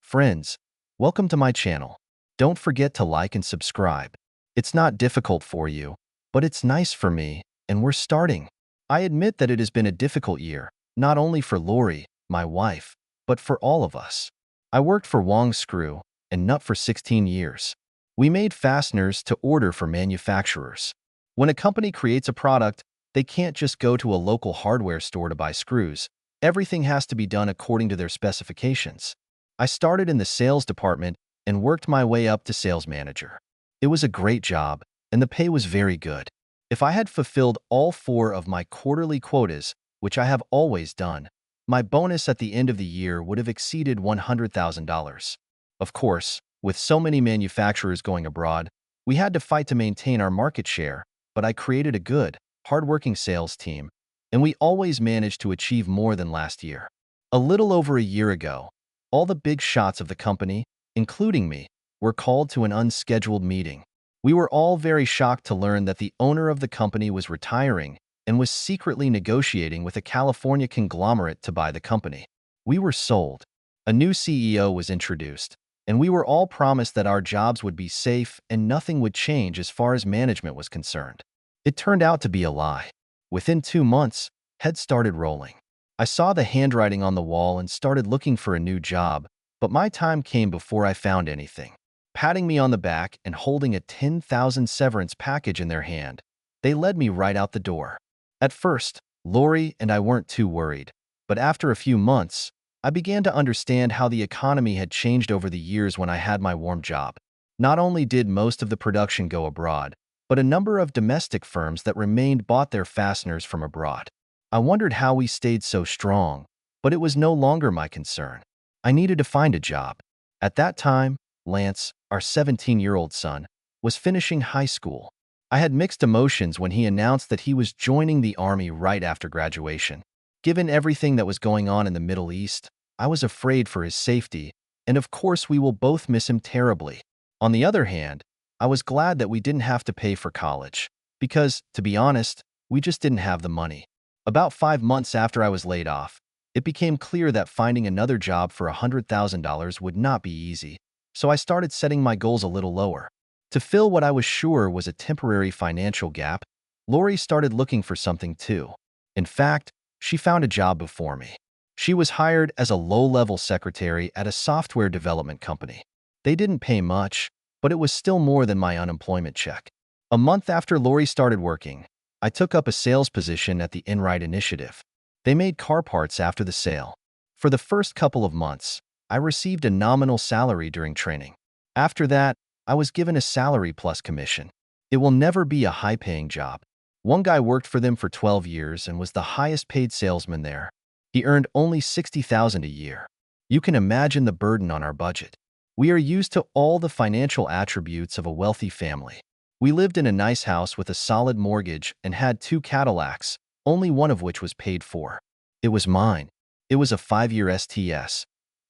Friends, welcome to my channel. Don't forget to like and subscribe. It's not difficult for you, but it's nice for me, and we're starting. I admit that it has been a difficult year, not only for Lori, my wife, but for all of us. I worked for Wong Screw and Nut for 16 years. We made fasteners to order for manufacturers. When a company creates a product, they can't just go to a local hardware store to buy screws. Everything has to be done according to their specifications. I started in the sales department and worked my way up to sales manager. It was a great job, and the pay was very good. If I had fulfilled all 4 of my quarterly quotas, which I have always done, my bonus at the end of the year would have exceeded $100,000. Of course, with so many manufacturers going abroad, we had to fight to maintain our market share, but I created a good, hardworking sales team, and we always managed to achieve more than last year. A little over a year ago, all the big shots of the company, including me, were called to an unscheduled meeting. We were all very shocked to learn that the owner of the company was retiring and was secretly negotiating with a California conglomerate to buy the company. We were sold. A new CEO was introduced, and we were all promised that our jobs would be safe and nothing would change as far as management was concerned. It turned out to be a lie. Within 2 months, heads started rolling. I saw the handwriting on the wall and started looking for a new job, but my time came before I found anything. Patting me on the back and holding a 10,000 severance package in their hand, they led me right out the door. At first, Lori and I weren't too worried, but after a few months, I began to understand how the economy had changed over the years when I had my warm job. Not only did most of the production go abroad, but a number of domestic firms that remained bought their fasteners from abroad. I wondered how we stayed so strong, but it was no longer my concern. I needed to find a job. At that time, Lance, our 17-year-old son, was finishing high school. I had mixed emotions when he announced that he was joining the Army right after graduation. Given everything that was going on in the Middle East, I was afraid for his safety, and of course we will both miss him terribly. On the other hand, I was glad that we didn't have to pay for college, because, to be honest, we just didn't have the money. About 5 months after I was laid off, it became clear that finding another job for $100,000 would not be easy, so I started setting my goals a little lower. To fill what I was sure was a temporary financial gap, Lori started looking for something too. In fact, she found a job before me. She was hired as a low-level secretary at a software development company. They didn't pay much, but it was still more than my unemployment check. A month after Lori started working, I took up a sales position at the Enright Initiative. They made car parts after the sale. For the first couple of months, I received a nominal salary during training. After that, I was given a salary plus commission. It will never be a high-paying job. One guy worked for them for 12 years and was the highest-paid salesman there. He earned only $60,000 a year. You can imagine the burden on our budget. We are used to all the financial attributes of a wealthy family. We lived in a nice house with a solid mortgage and had 2 Cadillacs, only one of which was paid for. It was mine. It was a 5-year STS.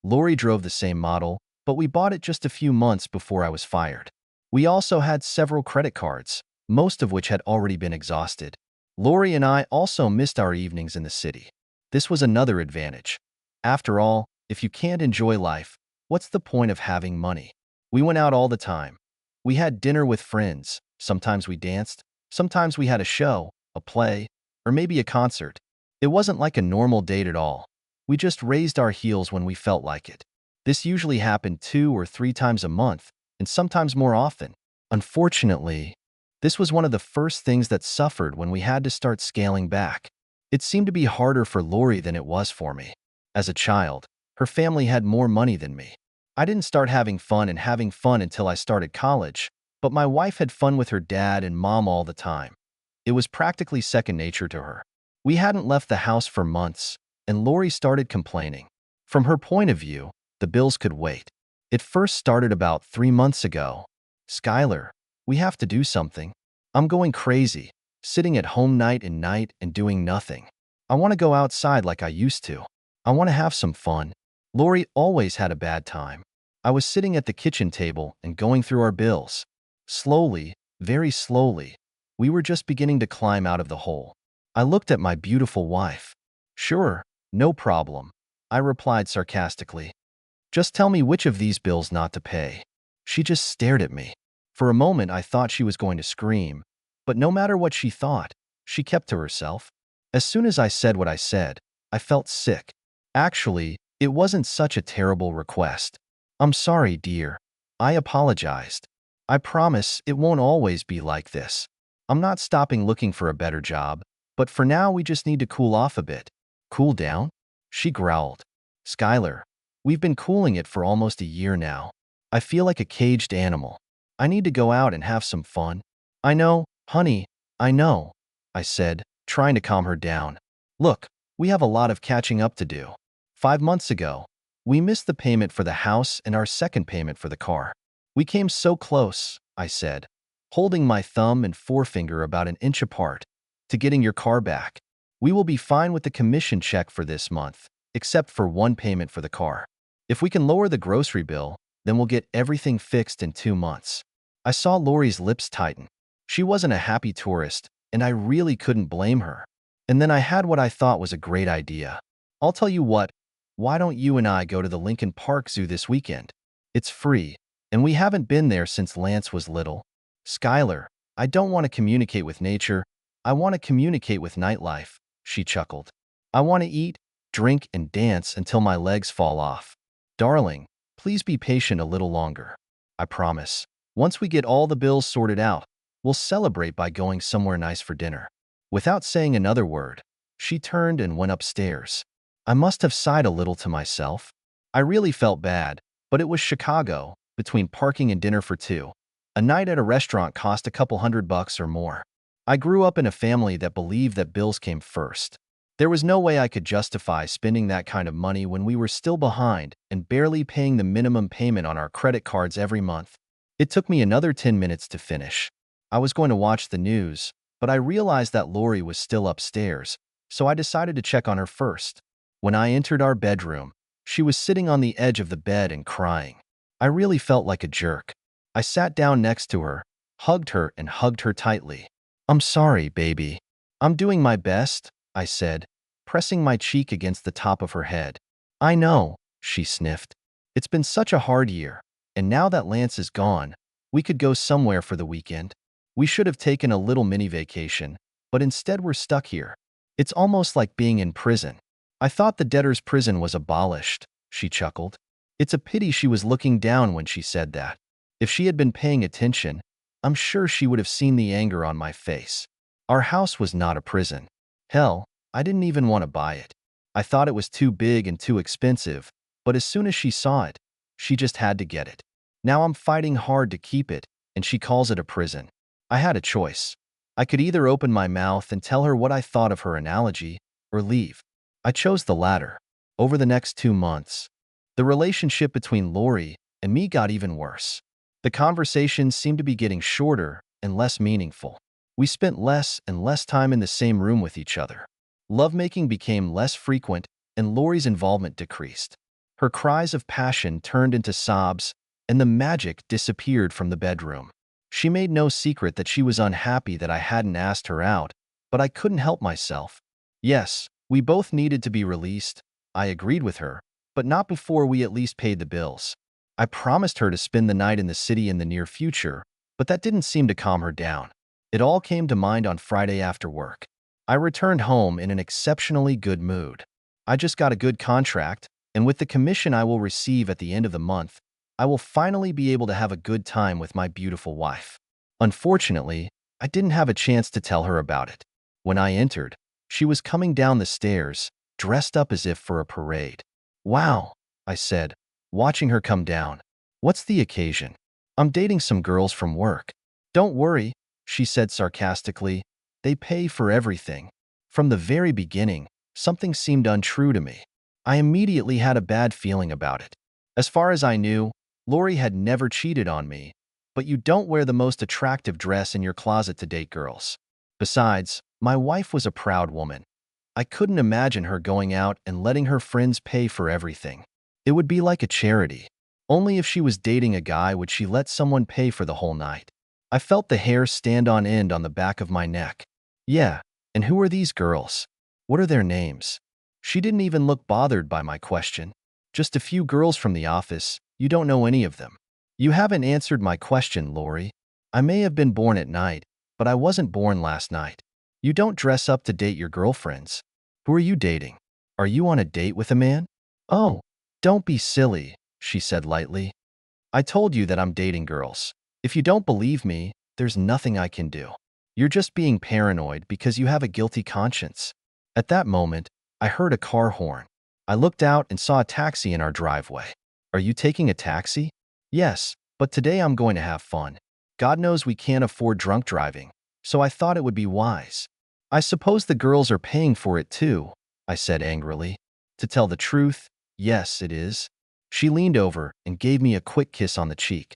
Lori drove the same model, but we bought it just a few months before I was fired. We also had several credit cards, most of which had already been exhausted. Lori and I also missed our evenings in the city. This was another advantage. After all, if you can't enjoy life, what's the point of having money? We went out all the time. We had dinner with friends. Sometimes we danced. Sometimes we had a show, a play, or maybe a concert. It wasn't like a normal date at all. We just raised our heels when we felt like it. This usually happened 2 or 3 times a month, and sometimes more often. Unfortunately, this was one of the first things that suffered when we had to start scaling back. It seemed to be harder for Lori than it was for me. As a child, her family had more money than me. I didn't start having fun until I started college, but my wife had fun with her dad and mom all the time. It was practically second nature to her. We hadn't left the house for months, and Lori started complaining. From her point of view, the bills could wait. It first started about 3 months ago. "Skylar, we have to do something. I'm going crazy, sitting at home night and night and doing nothing. I want to go outside like I used to. I want to have some fun." Lori always had a bad time. I was sitting at the kitchen table and going through our bills. Slowly, very slowly, we were just beginning to climb out of the hole. I looked at my beautiful wife. "Sure, no problem," I replied sarcastically. Just tell me which of these bills not to pay." She just stared at me. For a moment, I thought she was going to scream, but no matter what she thought, she kept to herself. As soon as I said what I said, I felt sick. Actually, it wasn't such a terrible request. "I'm sorry, dear." I apologized. "I promise it won't always be like this. I'm not stopping looking for a better job, but for now we just need to cool off a bit." "Cool down?" She growled. "Skylar, we've been cooling it for almost a year now. I feel like a caged animal. I need to go out and have some fun." "I know, honey, I know," I said, trying to calm her down. "Look, we have a lot of catching up to do. 5 months ago, we missed the payment for the house and our second payment for the car. We came so close," I said, holding my thumb and forefinger about an inch apart, "to getting your car back. We will be fine with the commission check for this month, except for one payment for the car. If we can lower the grocery bill, then we'll get everything fixed in 2 months." I saw Lori's lips tighten. She wasn't a happy tourist, and I really couldn't blame her. And then I had what I thought was a great idea. "I'll tell you what, why don't you and I go to the Lincoln Park Zoo this weekend? It's free, and we haven't been there since Lance was little." "Skylar, I don't want to communicate with nature. I want to communicate with nightlife," she chuckled. "I want to eat, drink, and dance until my legs fall off." "Darling, please be patient a little longer. I promise. Once we get all the bills sorted out, we'll celebrate by going somewhere nice for dinner." Without saying another word, she turned and went upstairs. I must have sighed a little to myself. I really felt bad, but it was Chicago, between parking and dinner for two. A night at a restaurant cost a couple $100 or more. I grew up in a family that believed that bills came first. There was no way I could justify spending that kind of money when we were still behind and barely paying the minimum payment on our credit cards every month. It took me another 10 minutes to finish. I was going to watch the news, but I realized that Lori was still upstairs, so I decided to check on her first. When I entered our bedroom, she was sitting on the edge of the bed and crying. I really felt like a jerk. I sat down next to her, hugged her, and hugged her tightly. "I'm sorry, baby. I'm doing my best," I said, pressing my cheek against the top of her head. "I know," she sniffed. "It's been such a hard year, and now that Lance is gone, we could go somewhere for the weekend. We should have taken a little mini vacation, but instead we're stuck here. It's almost like being in prison." "I thought the debtor's prison was abolished," she chuckled. It's a pity she was looking down when she said that. If she had been paying attention, I'm sure she would have seen the anger on my face. Our house was not a prison. Hell, I didn't even want to buy it. I thought it was too big and too expensive, but as soon as she saw it, she just had to get it. Now I'm fighting hard to keep it, and she calls it a prison. I had a choice. I could either open my mouth and tell her what I thought of her analogy, or leave. I chose the latter. Over the next 2 months, the relationship between Lori and me got even worse. The conversations seemed to be getting shorter and less meaningful. We spent less and less time in the same room with each other. Lovemaking became less frequent, and Lori's involvement decreased. Her cries of passion turned into sobs, and the magic disappeared from the bedroom. She made no secret that she was unhappy that I hadn't asked her out, but I couldn't help myself. Yes, we both needed to be released. I agreed with her, but not before we at least paid the bills. I promised her to spend the night in the city in the near future, but that didn't seem to calm her down. It all came to mind on Friday after work. I returned home in an exceptionally good mood. I just got a good contract, and with the commission I will receive at the end of the month, I will finally be able to have a good time with my beautiful wife. Unfortunately, I didn't have a chance to tell her about it. When I entered, she was coming down the stairs, dressed up as if for a parade. "Wow," I said, watching her come down. "What's the occasion?" "I'm dating some girls from work." "Don't worry," she said sarcastically. "They pay for everything." From the very beginning, something seemed untrue to me. I immediately had a bad feeling about it. As far as I knew, Lori had never cheated on me, but you don't wear the most attractive dress in your closet to date girls. Besides, my wife was a proud woman. I couldn't imagine her going out and letting her friends pay for everything. It would be like a charity. Only if she was dating a guy would she let someone pay for the whole night. I felt the hair stand on end on the back of my neck. "Yeah, and who are these girls? What are their names?" She didn't even look bothered by my question. Just a few girls from the office. You don't know any of them. You haven't answered my question, Lori. I may have been born at night, but I wasn't born last night. You don't dress up to date your girlfriends. Who are you dating? Are you on a date with a man? Oh, don't be silly, she said lightly. I told you that I'm dating girls. If you don't believe me, there's nothing I can do. You're just being paranoid because you have a guilty conscience. At that moment, I heard a car horn. I looked out and saw a taxi in our driveway. Are you taking a taxi? Yes, but today I'm going to have fun. God knows we can't afford drunk driving, so I thought it would be wise. I suppose the girls are paying for it too, I said angrily. To tell the truth, yes, it is. She leaned over and gave me a quick kiss on the cheek.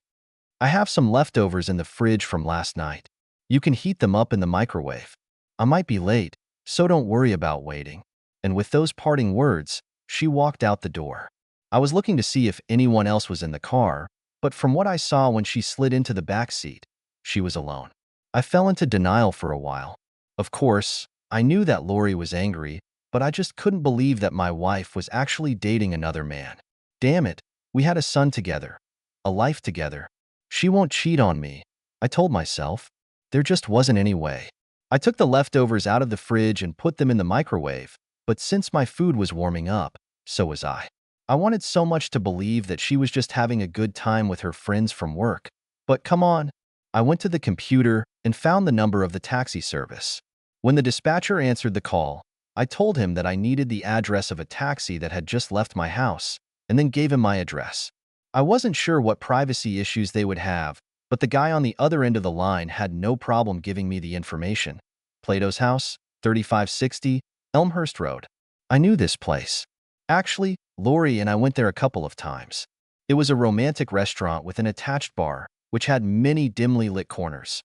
I have some leftovers in the fridge from last night. You can heat them up in the microwave. I might be late, so don't worry about waiting. And with those parting words, she walked out the door. I was looking to see if anyone else was in the car, but from what I saw when she slid into the back seat, she was alone. I fell into denial for a while. Of course, I knew that Lori was angry, but I just couldn't believe that my wife was actually dating another man. Damn it, we had a son together, a life together. She won't cheat on me, I told myself. There just wasn't any way. I took the leftovers out of the fridge and put them in the microwave, but since my food was warming up, so was I. I wanted so much to believe that she was just having a good time with her friends from work. But come on. I went to the computer and found the number of the taxi service. When the dispatcher answered the call, I told him that I needed the address of a taxi that had just left my house, and then gave him my address. I wasn't sure what privacy issues they would have, but the guy on the other end of the line had no problem giving me the information. Plato's house, 3560, Elmhurst Road. I knew this place. Actually, Lori and I went there a couple of times. It was a romantic restaurant with an attached bar, which had many dimly lit corners.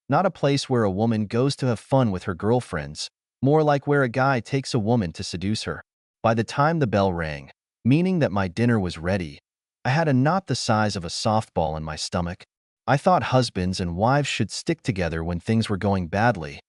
Not a place where a woman goes to have fun with her girlfriends, more like where a guy takes a woman to seduce her. By the time the bell rang, meaning that my dinner was ready, I had a knot the size of a softball in my stomach. I thought husbands and wives should stick together when things were going badly,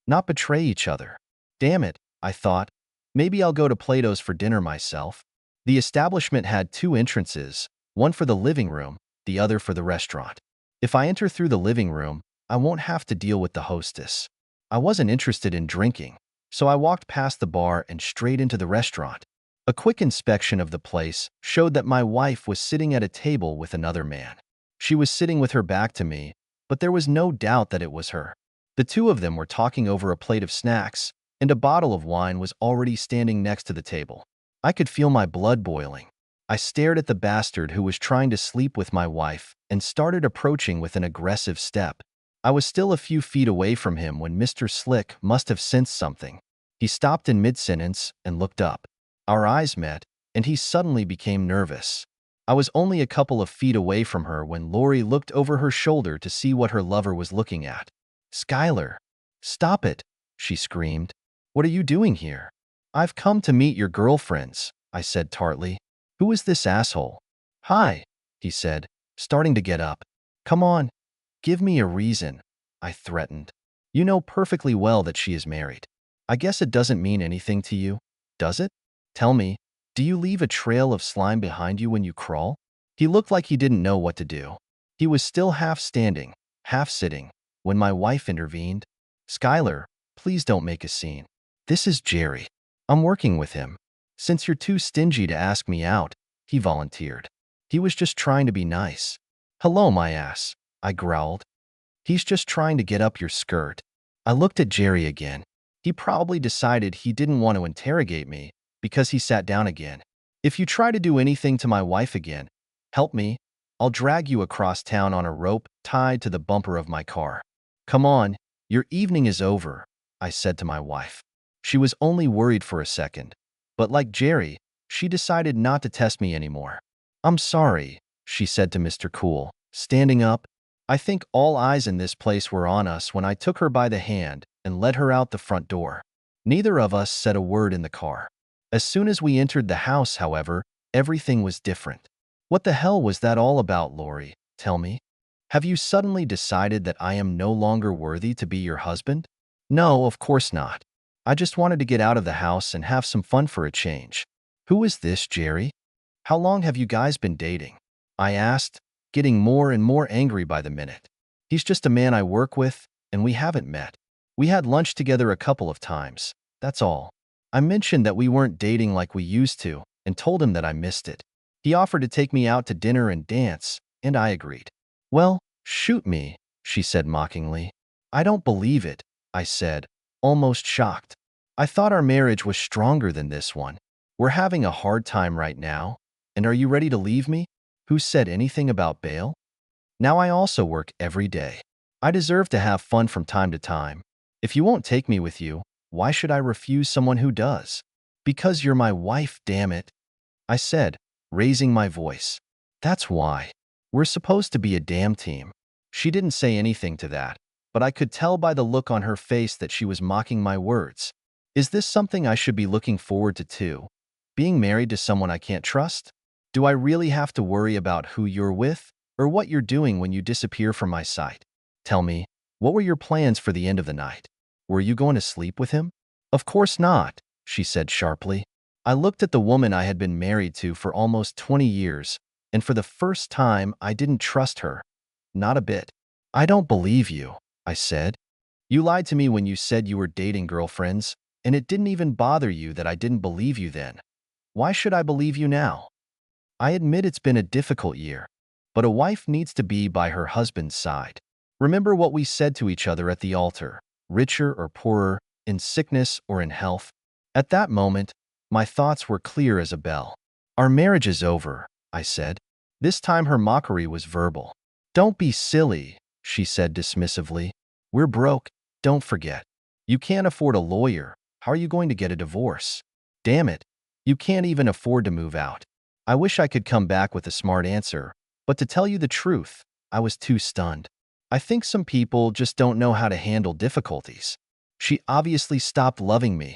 not betray each other. Damn it, I thought. Maybe I'll go to Plato's for dinner myself. The establishment had two entrances, one for the living room, the other for the restaurant. If I enter through the living room, I won't have to deal with the hostess. I wasn't interested in drinking, so I walked past the bar and straight into the restaurant. A quick inspection of the place showed that my wife was sitting at a table with another man. She was sitting with her back to me, but there was no doubt that it was her. The two of them were talking over a plate of snacks, and a bottle of wine was already standing next to the table. I could feel my blood boiling. I stared at the bastard who was trying to sleep with my wife and started approaching with an aggressive step. I was still a few feet away from him when Mr. Slick must have sensed something. He stopped in mid-sentence and looked up. Our eyes met, and he suddenly became nervous. I was only a couple of feet away from her when Lori looked over her shoulder to see what her lover was looking at. "Skylar, stop it," she screamed. "What are you doing here?" "I've come to meet your girlfriends," I said tartly. "Who is this asshole?" "Hi," he said, starting to get up. "Come on, give me a reason," I threatened. "You know perfectly well that she is married. I guess it doesn't mean anything to you, does it? Tell me, do you leave a trail of slime behind you when you crawl?" He looked like he didn't know what to do. He was still half standing, half sitting, when my wife intervened. "Skylar, please don't make a scene. This is Jerry. I'm working with him. Since you're too stingy to ask me out," he volunteered. He was just trying to be nice. "Hello, my ass," I growled. "He's just trying to get up your skirt." I looked at Jerry again. He probably decided he didn't want to interrogate me because he sat down again. "If you try to do anything to my wife again, help me. I'll drag you across town on a rope tied to the bumper of my car." "Come on, your evening is over," I said to my wife. She was only worried for a second, but like Jerry, she decided not to test me anymore. "I'm sorry," she said to Mr. Cool, standing up. I think all eyes in this place were on us when I took her by the hand and led her out the front door. Neither of us said a word in the car. As soon as we entered the house, however, everything was different. "What the hell was that all about, Lori? Tell me. Have you suddenly decided that I am no longer worthy to be your husband?" "No, of course not. I just wanted to get out of the house and have some fun for a change." "Who is this, Jerry? How long have you guys been dating? I asked, getting more and more angry by the minute. He's just a man I work with, and we haven't met. We had lunch together a couple of times. That's all. I mentioned that we weren't dating like we used to, and told him that I missed it. He offered to take me out to dinner and dance, and I agreed. Well, shoot me, she said mockingly. I don't believe it, I said, almost shocked. I thought our marriage was stronger than this one. We're having a hard time right now, and are you ready to leave me? Who said anything about bail? Now I also work every day. I deserve to have fun from time to time. If you won't take me with you, why should I refuse someone who does? Because you're my wife, damn it, I said, raising my voice. That's why. We're supposed to be a damn team. She didn't say anything to that, but I could tell by the look on her face that she was mocking my words. Is this something I should be looking forward to too? Being married to someone I can't trust? Do I really have to worry about who you're with or what you're doing when you disappear from my sight? Tell me, what were your plans for the end of the night? Were you going to sleep with him? Of course not, she said sharply. I looked at the woman I had been married to for almost 20 years, and for the first time, I didn't trust her. Not a bit. I don't believe you, I said. You lied to me when you said you were dating girlfriends, and it didn't even bother you that I didn't believe you then. Why should I believe you now? I admit it's been a difficult year, but a wife needs to be by her husband's side. Remember what we said to each other at the altar, richer or poorer, in sickness or in health? At that moment, my thoughts were clear as a bell. Our marriage is over, I said. This time her mockery was verbal. Don't be silly, she said dismissively. We're broke, don't forget. You can't afford a lawyer. How are you going to get a divorce? Damn it, you can't even afford to move out. I wish I could come back with a smart answer, but to tell you the truth, I was too stunned. I think some people just don't know how to handle difficulties. She obviously stopped loving me,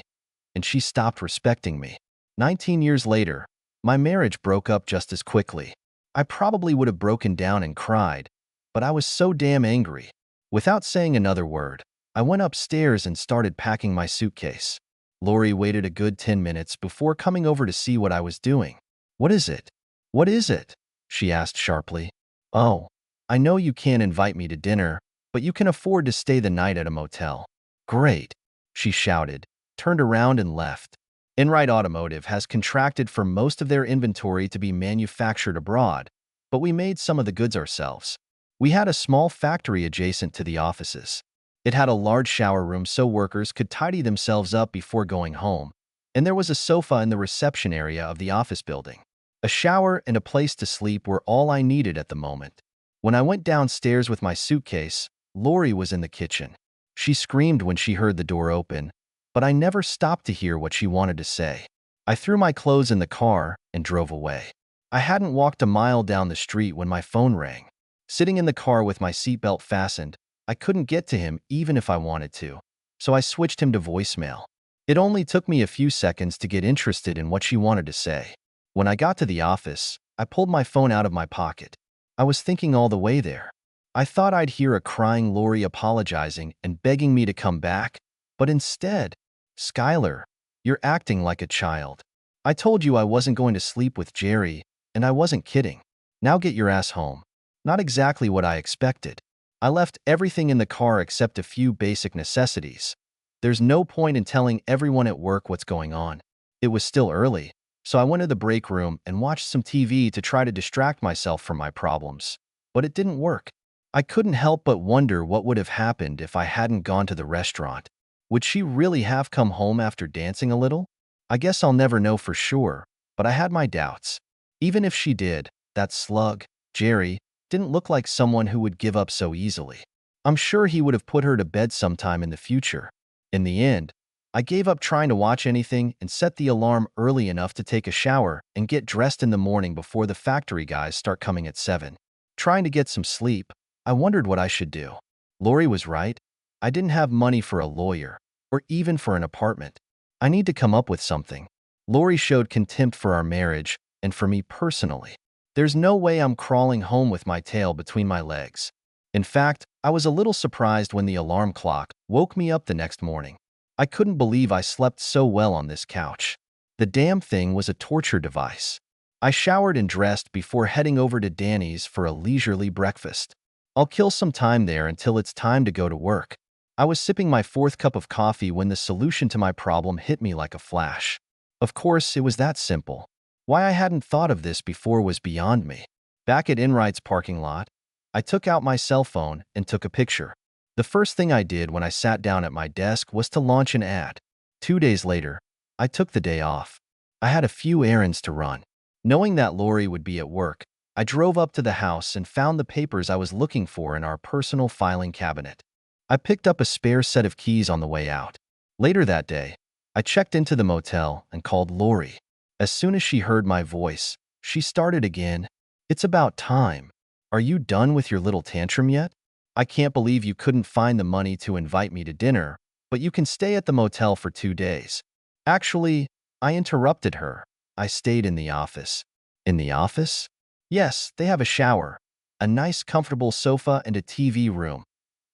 and she stopped respecting me. 19 years later, my marriage broke up just as quickly. I probably would have broken down and cried, but I was so damn angry. Without saying another word, I went upstairs and started packing my suitcase. Lori waited a good 10 minutes before coming over to see what I was doing. What is it? What is it? She asked sharply. Oh, I know you can't invite me to dinner, but you can afford to stay the night at a motel. Great, she shouted, turned around and left. Enright Automotive has contracted for most of their inventory to be manufactured abroad, but we made some of the goods ourselves. We had a small factory adjacent to the offices. It had a large shower room so workers could tidy themselves up before going home, and there was a sofa in the reception area of the office building. A shower and a place to sleep were all I needed at the moment. When I went downstairs with my suitcase, Lori was in the kitchen. She screamed when she heard the door open, but I never stopped to hear what she wanted to say. I threw my clothes in the car and drove away. I hadn't walked a mile down the street when my phone rang. Sitting in the car with my seatbelt fastened, I couldn't get to him even if I wanted to, so I switched him to voicemail. It only took me a few seconds to get interested in what she wanted to say. When I got to the office, I pulled my phone out of my pocket. I was thinking all the way there. I thought I'd hear a crying Lori apologizing and begging me to come back, but instead, Skylar, you're acting like a child. I told you I wasn't going to sleep with Jerry, and I wasn't kidding. Now get your ass home. Not exactly what I expected. I left everything in the car except a few basic necessities. There's no point in telling everyone at work what's going on. It was still early, so I went to the break room and watched some TV to try to distract myself from my problems. But it didn't work. I couldn't help but wonder what would have happened if I hadn't gone to the restaurant. Would she really have come home after dancing a little? I guess I'll never know for sure, but I had my doubts. Even if she did, that slug, Jerry, didn't look like someone who would give up so easily. I'm sure he would have put her to bed sometime in the future. In the end, I gave up trying to watch anything and set the alarm early enough to take a shower and get dressed in the morning before the factory guys start coming at 7. Trying to get some sleep, I wondered what I should do. Lori was right. I didn't have money for a lawyer, or even for an apartment. I need to come up with something. Lori showed contempt for our marriage and for me personally. There's no way I'm crawling home with my tail between my legs. In fact, I was a little surprised when the alarm clock woke me up the next morning. I couldn't believe I slept so well on this couch. The damn thing was a torture device. I showered and dressed before heading over to Danny's for a leisurely breakfast. I'll kill some time there until it's time to go to work. I was sipping my fourth cup of coffee when the solution to my problem hit me like a flash. Of course, it was that simple. Why I hadn't thought of this before was beyond me. Back at Enright's parking lot, I took out my cell phone and took a picture. The first thing I did when I sat down at my desk was to launch an ad. 2 days later, I took the day off. I had a few errands to run. Knowing that Lori would be at work, I drove up to the house and found the papers I was looking for in our personal filing cabinet. I picked up a spare set of keys on the way out. Later that day, I checked into the motel and called Lori. As soon as she heard my voice, she started again. "It's about time. Are you done with your little tantrum yet? I can't believe you couldn't find the money to invite me to dinner, but you can stay at the motel for 2 days. Actually, I interrupted her. I stayed in the office. In the office? Yes, they have a shower, a nice comfortable sofa and a TV room.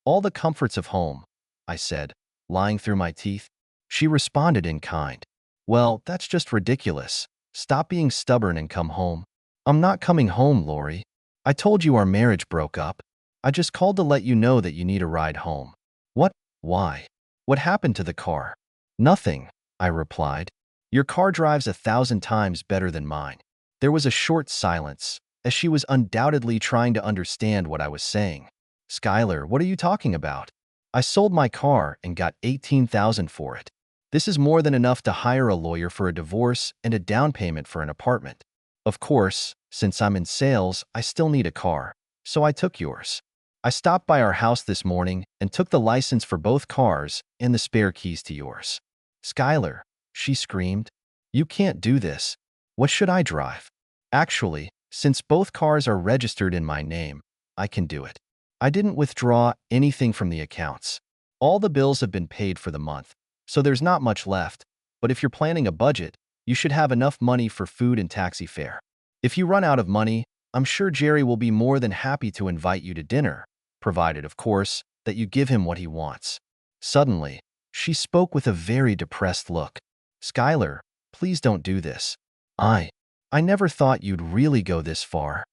All the comforts of home, I said, lying through my teeth. She responded in kind. Well, that's just ridiculous. Stop being stubborn and come home. I'm not coming home, Lori. I told you our marriage broke up. I just called to let you know that you need a ride home. What? Why? What happened to the car? Nothing, I replied. Your car drives 1,000 times better than mine. There was a short silence, as she was undoubtedly trying to understand what I was saying. Skylar, what are you talking about? I sold my car and got $18,000 for it. This is more than enough to hire a lawyer for a divorce and a down payment for an apartment. Of course, since I'm in sales, I still need a car, so I took yours. I stopped by our house this morning and took the license for both cars and the spare keys to yours. Skylar, she screamed. You can't do this. What should I drive? Actually, since both cars are registered in my name, I can do it. I didn't withdraw anything from the accounts. All the bills have been paid for the month, so there's not much left, but if you're planning a budget, you should have enough money for food and taxi fare. If you run out of money, I'm sure Jerry will be more than happy to invite you to dinner, provided, of course, that you give him what he wants. Suddenly, she spoke with a very depressed look. Skylar, please don't do this. I never thought you'd really go this far.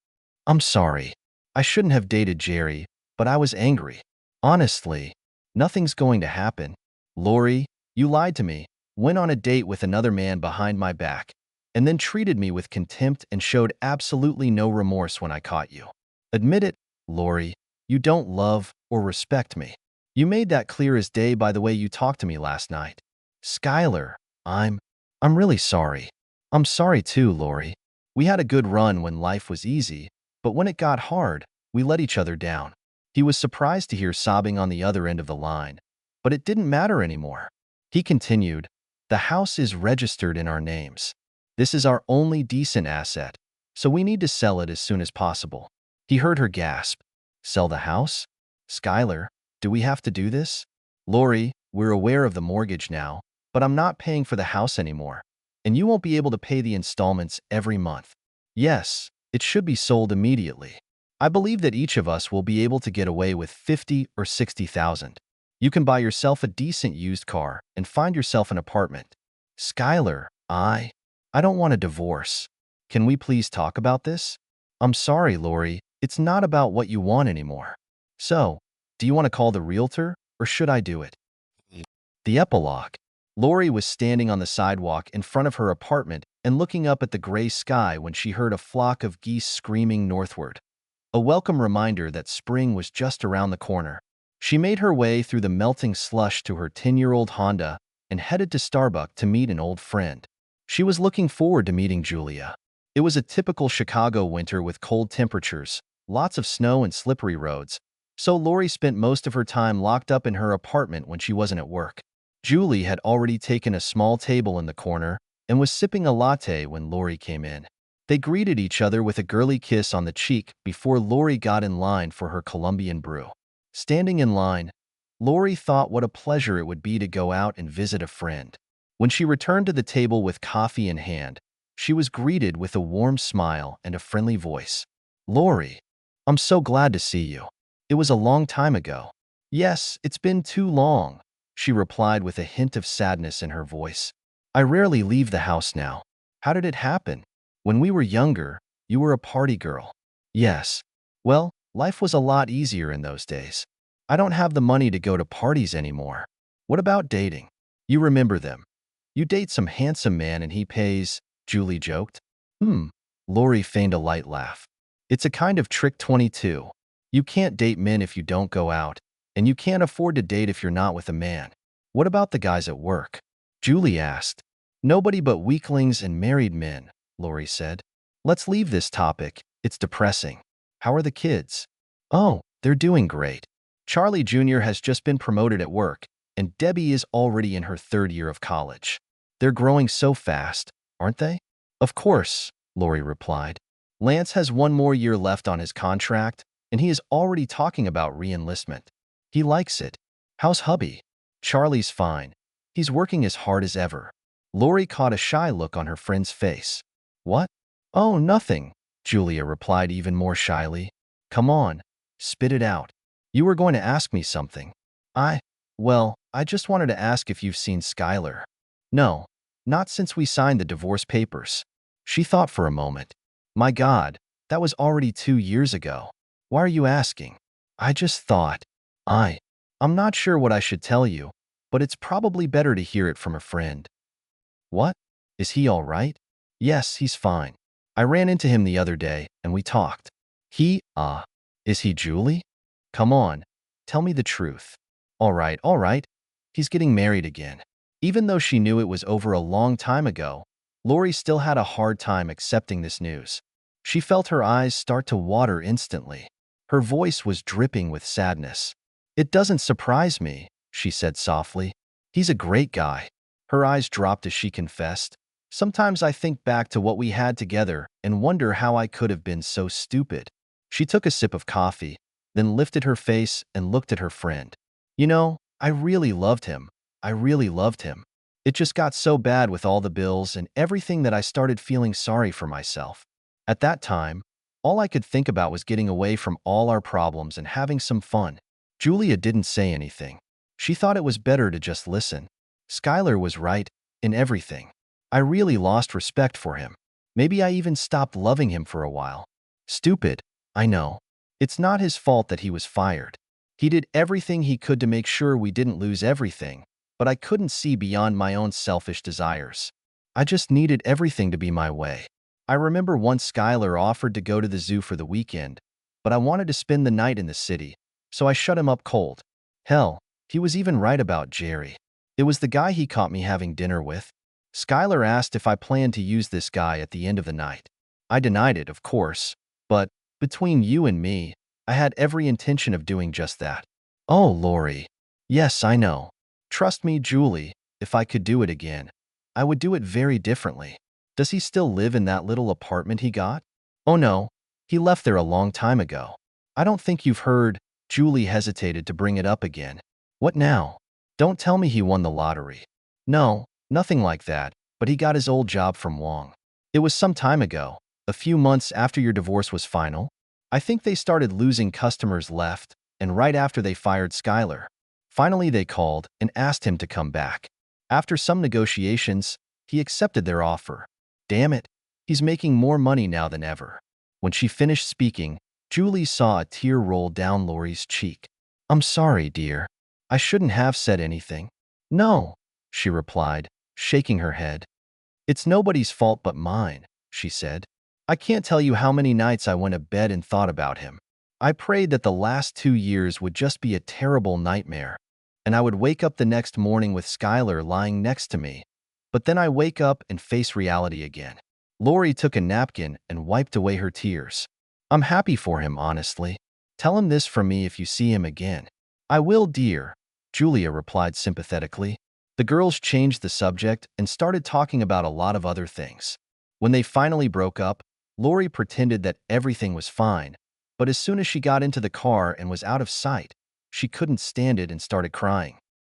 I'm sorry. I shouldn't have dated Jerry, but I was angry. Honestly, nothing's going to happen. Lori, you lied to me, went on a date with another man behind my back, and then treated me with contempt and showed absolutely no remorse when I caught you. Admit it, Lori, you don't love or respect me. You made that clear as day by the way you talked to me last night. Skylar, I'm really sorry. I'm sorry too, Lori. We had a good run when life was easy, but when it got hard, we let each other down. He was surprised to hear sobbing on the other end of the line, but it didn't matter anymore. He continued, the house is registered in our names. This is our only decent asset, so we need to sell it as soon as possible. He heard her gasp. Sell the house? Skylar, do we have to do this? Lori, we're aware of the mortgage now, but I'm not paying for the house anymore, and you won't be able to pay the installments every month. Yes, it should be sold immediately. I believe that each of us will be able to get away with 50 or 60,000. You can buy yourself a decent used car and find yourself an apartment. Skylar, I don't want a divorce. Can we please talk about this? I'm sorry, Lori. It's not about what you want anymore. So, do you want to call the realtor, or should I do it? The epilogue. Lori was standing on the sidewalk in front of her apartment and looking up at the gray sky when she heard a flock of geese screaming northward. A welcome reminder that spring was just around the corner. She made her way through the melting slush to her 10-year-old Honda and headed to Starbucks to meet an old friend. She was looking forward to meeting Julia. It was a typical Chicago winter with cold temperatures, lots of snow and slippery roads, so Lori spent most of her time locked up in her apartment when she wasn't at work. Julie had already taken a small table in the corner and was sipping a latte when Lori came in. They greeted each other with a girly kiss on the cheek before Lori got in line for her Colombian brew. Standing in line, Lori thought what a pleasure it would be to go out and visit a friend. When she returned to the table with coffee in hand, she was greeted with a warm smile and a friendly voice. Lori, I'm so glad to see you. It was a long time ago. Yes, it's been too long, she replied with a hint of sadness in her voice. I rarely leave the house now. How did it happen? When we were younger, you were a party girl. Yes. Well, life was a lot easier in those days. I don't have the money to go to parties anymore. What about dating? You remember them. You date some handsome man and he pays, Julie joked. Lori feigned a light laugh. It's a kind of trick 22. You can't date men if you don't go out, and you can't afford to date if you're not with a man. What about the guys at work? Julie asked. Nobody but weaklings and married men, Lori said. Let's leave this topic. It's depressing. How are the kids? Oh, they're doing great. Charlie Jr. has just been promoted at work, and Debbie is already in her 3rd year of college. They're growing so fast, aren't they? Of course, Lori replied. Lance has 1 more year left on his contract, and he is already talking about re-enlistment. He likes it. How's hubby? Charlie's fine. He's working as hard as ever. Lori caught a shy look on her friend's face. What? Oh, nothing, Julia replied even more shyly. Come on, spit it out. You were going to ask me something. Well, I just wanted to ask if you've seen Skylar. No, not since we signed the divorce papers. She thought for a moment. My God, that was already 2 years ago. Why are you asking? I just thought. I'm not sure what I should tell you, but it's probably better to hear it from a friend. What? Is he all right? Yes, he's fine. I ran into him the other day, and we talked. Is he Julie? Come on, tell me the truth. All right. He's getting married again. Even though she knew it was over a long time ago, Lori still had a hard time accepting this news. She felt her eyes start to water instantly. Her voice was dripping with sadness. It doesn't surprise me, she said softly. He's a great guy. Her eyes dropped as she confessed. Sometimes I think back to what we had together and wonder how I could have been so stupid. She took a sip of coffee, then lifted her face and looked at her friend. You know, I really loved him. It just got so bad with all the bills and everything that I started feeling sorry for myself. At that time, all I could think about was getting away from all our problems and having some fun. Julia didn't say anything. She thought it was better to just listen. Skylar was right in everything. I really lost respect for him. Maybe I even stopped loving him for a while. Stupid, I know. It's not his fault that he was fired. He did everything he could to make sure we didn't lose everything, but I couldn't see beyond my own selfish desires. I just needed everything to be my way. I remember once Skylar offered to go to the zoo for the weekend, but I wanted to spend the night in the city, so I shut him up cold. Hell, he was even right about Jerry. It was the guy he caught me having dinner with. Skylar asked if I planned to use this guy at the end of the night. I denied it, of course, but between you and me, I had every intention of doing just that. Oh, Lori. Yes, I know. Trust me, Julie, if I could do it again, I would do it very differently. Does he still live in that little apartment he got? Oh no, he left there a long time ago. I don't think you've heard. Julie hesitated to bring it up again. What now? Don't tell me he won the lottery. No, nothing like that, but he got his old job from Wong. It was some time ago, a few months after your divorce was final. I think they started losing customers left, and right after they fired Skylar. Finally, they called and asked him to come back. After some negotiations, he accepted their offer. Damn it, he's making more money now than ever. When she finished speaking, Julie saw a tear roll down Lori's cheek. I'm sorry, dear. I shouldn't have said anything. No, she replied, shaking her head. It's nobody's fault but mine, she said. I can't tell you how many nights I went to bed and thought about him. I prayed that the last 2 years would just be a terrible nightmare, and I would wake up the next morning with Skylar lying next to me. But then I wake up and face reality again. Lori took a napkin and wiped away her tears. I'm happy for him, honestly. Tell him this from me if you see him again. I will, dear, Julia replied sympathetically. The girls changed the subject and started talking about a lot of other things. When they finally broke up, Lori pretended that everything was fine, but as soon as she got into the car and was out of sight, she couldn't stand it and started crying.